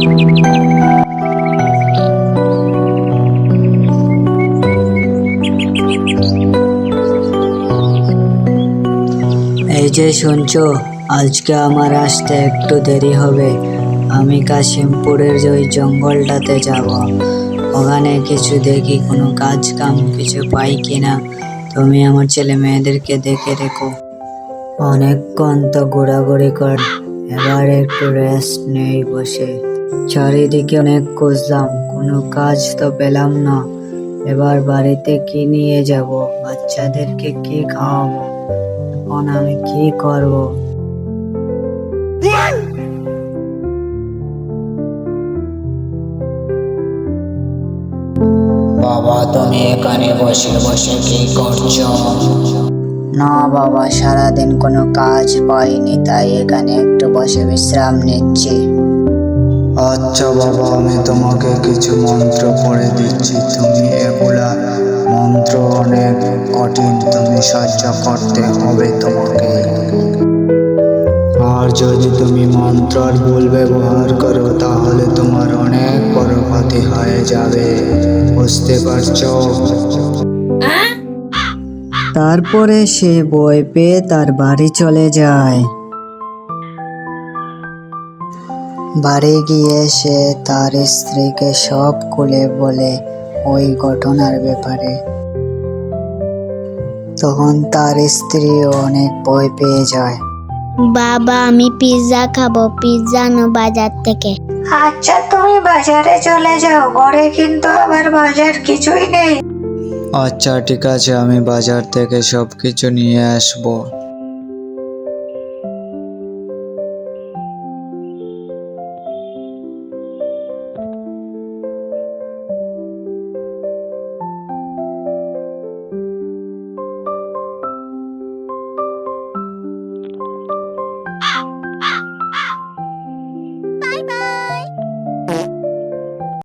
এই যে শুনছো, আজকে আমার আসতে একটু দেরি হবে। আমি কাশিমপুরের ওই জঙ্গলটাতে যাব। ওখানে কিছু দেখি, কোনো কাজ কাম কিছু পাই কিনা। তুমি আমার ছেলে মেয়েদেরকে দেখে রেখো। অনেকক্ষণ তো ঘোরাঘুরি কর, এবার একটু রেস্ট নেই বসে। চারিদিকে অনেক খুঁজলাম, কোনো কাজ তো পেলাম না। এবার বাড়িতে কি নিয়ে যাব, বাচ্চাদেরকে কি খাওয়াবো, এখন আমি কি করব? বাবা, তুমি এখানে বসে বসে কি করছো? না বাবা, সারাদিন কোনো কাজ পাইনি, তাই এখানে একটু বসে বিশ্রাম নিচ্ছি। আচ্ছা বাবা, আমি তোমাকে কিছু মন্ত্র পড়ে দিচ্ছি। তুমি এগুলা মন্ত্র অনেক কঠিন, তুমি সহ্য করতে হবে তোমাকে। আর যদি তুমি মন্ত্রর ভুল ব্যবহার করো তাহলে তোমার অনেক বড় ক্ষতি হয়ে যাবে, বুঝতে পারছো? তারপরে সে ভয় পেয়ে তার বাড়ি চলে যায়। বাড়ি গিয়ে সে তার স্ত্রীকে সব খুলে বলে ওই ঘটনার ব্যাপারে। তখন তার স্ত্রীও অনেক ভয় পেয়ে যায়। বাবা, আমি পিৎজা খাবো, পিৎজা আনো বাজার থেকে। আচ্ছা, তুমি বাজারে চলে যাও, ঘরে কিন্তু আবার বাজার কিছুই নেই। আচ্ছা ঠিক আছে, আমি বাজার থেকে সব কিছু নিয়ে আসবো।